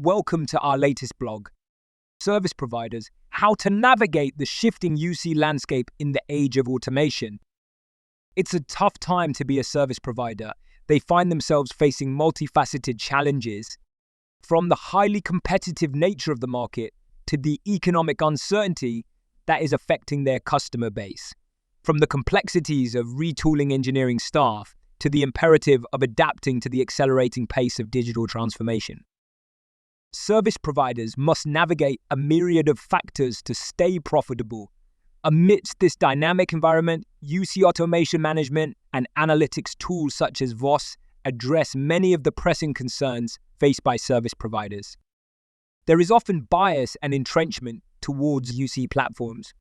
Welcome to our latest blog, Service Providers, How to Navigate the Shifting UC Landscape in the Age of Automation. It's a tough time to be a service provider. They find themselves facing multifaceted challenges, from the highly competitive nature of the market to the economic uncertainty that is affecting their customer base, from the complexities of retooling engineering staff to the imperative of adapting to the accelerating pace of digital transformation. Service providers must navigate a myriad of factors to stay profitable. Amidst this dynamic environment, UC automation management and analytics tools such as VOS address many of the pressing concerns faced by service providers. There is often bias and entrenchment towards UC platforms.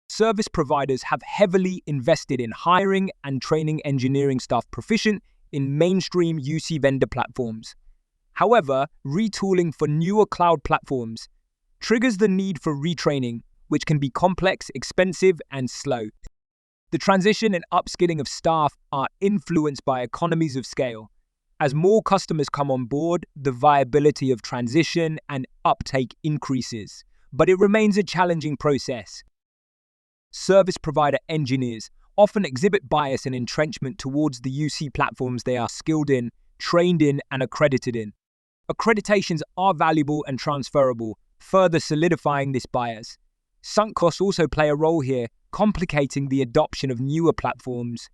Service providers have heavily invested in hiring and training engineering staff proficient in mainstream UC vendor platforms. However, retooling for newer cloud platforms triggers the need for retraining, which can be complex, expensive, and slow. The transition and upskilling of staff are influenced by economies of scale. As more customers come on board, the viability of transition and uptake increases, but it remains a challenging process. Service provider engineers often exhibit bias and entrenchment towards the UC platforms they are skilled in, trained in, and accredited in. Accreditations are valuable and transferable, further solidifying this bias. Sunk costs also play a role here, complicating the adoption of newer platforms.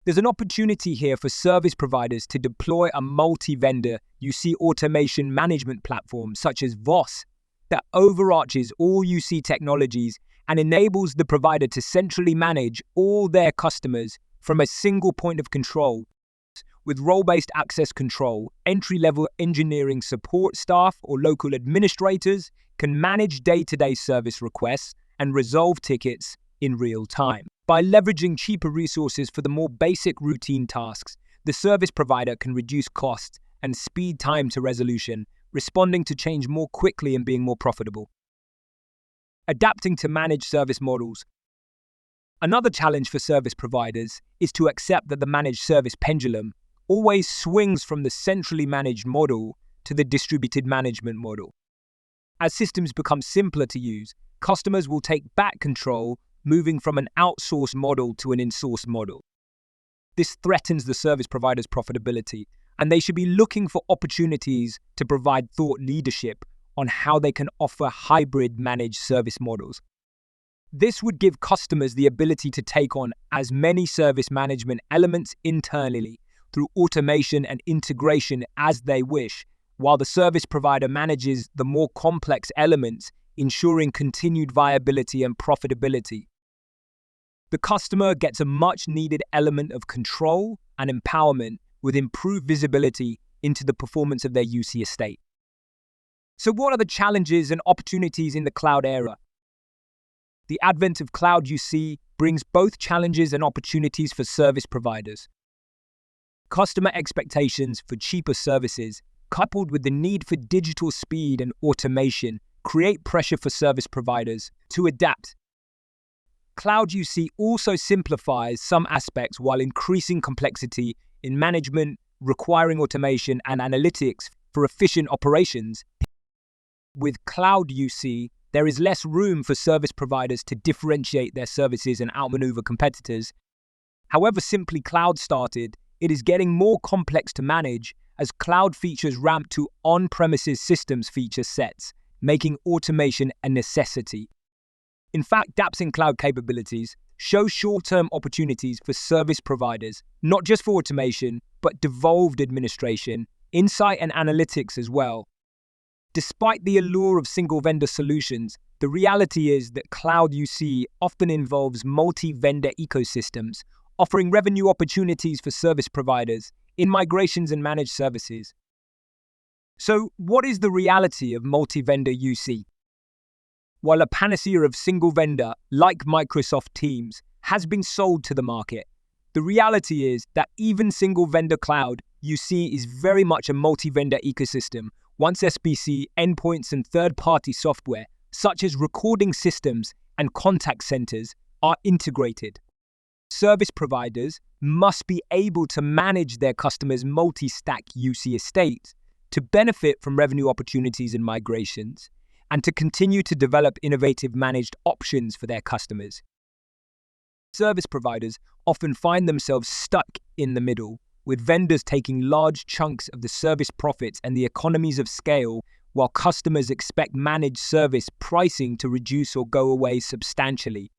There's an opportunity here for service providers to deploy a multi-vendor UC automation management platform such as VOS that overarches all UC technologies and enables the provider to centrally manage all their customers from a single point of control. With role-based access control, entry-level engineering support staff or local administrators can manage day-to-day service requests and resolve tickets in real time. By leveraging cheaper resources for the more basic routine tasks, the service provider can reduce costs and speed time to resolution, responding to change more quickly and being more profitable. Adapting to managed service models. Another challenge for service providers is to accept that the managed service pendulum always swings from the centrally managed model to the distributed management model. As systems become simpler to use, customers will take back control, moving from an outsourced model to an insourced model. This threatens the service provider's profitability, and they should be looking for opportunities to provide thought leadership on how they can offer hybrid managed service models. This would give customers the ability to take on as many service management elements internally through automation and integration as they wish, while the service provider manages the more complex elements, ensuring continued viability and profitability. The customer gets a much-needed element of control and empowerment with improved visibility into the performance of their UC estate. So what are the challenges and opportunities in the cloud era? The advent of cloud UC brings both challenges and opportunities for service providers. Customer expectations for cheaper services, coupled with the need for digital speed and automation, create pressure for service providers to adapt. Cloud UC also simplifies some aspects while increasing complexity in management, requiring automation and analytics for efficient operations. With cloud UC, there is less room for service providers to differentiate their services and outmaneuver competitors. However simply cloud started, it is getting more complex to manage as cloud features ramp to on-premises systems feature sets, making automation a necessity. In fact, DApps in cloud capabilities show short-term opportunities for service providers, not just for automation, but devolved administration, insight and analytics as well. Despite the allure of single-vendor solutions, the reality is that cloud UC often involves multi-vendor ecosystems, offering revenue opportunities for service providers in migrations and managed services. So, what is the reality of multi-vendor UC? While a panacea of single-vendor, like Microsoft Teams, has been sold to the market, the reality is that even single-vendor cloud UC is very much a multi-vendor ecosystem once SBC, endpoints, and third-party software, such as recording systems and contact centers, are integrated. Service providers must be able to manage their customers' multi-stack UC estates to benefit from revenue opportunities and migrations, and to continue to develop innovative managed options for their customers. Service providers often find themselves stuck in the middle, with vendors taking large chunks of the service profits and the economies of scale, while customers expect managed service pricing to reduce or go away substantially.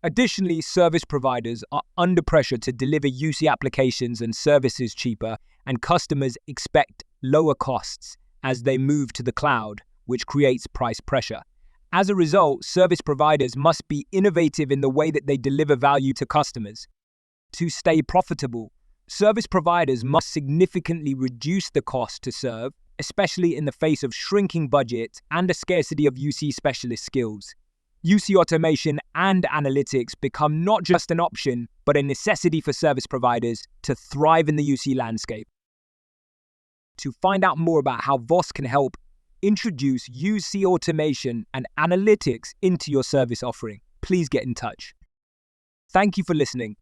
Additionally, service providers are under pressure to deliver UC applications and services cheaper, and customers expect lower costs as they move to the cloud, which creates price pressure. As a result, service providers must be innovative in the way that they deliver value to customers. To stay profitable, service providers must significantly reduce the cost to serve, especially in the face of shrinking budgets and a scarcity of UC specialist skills. UC automation and analytics become not just an option, but a necessity for service providers to thrive in the UC landscape. To find out more about how Voss can help introduce UC automation and analytics into your service offering, please get in touch. Thank you for listening.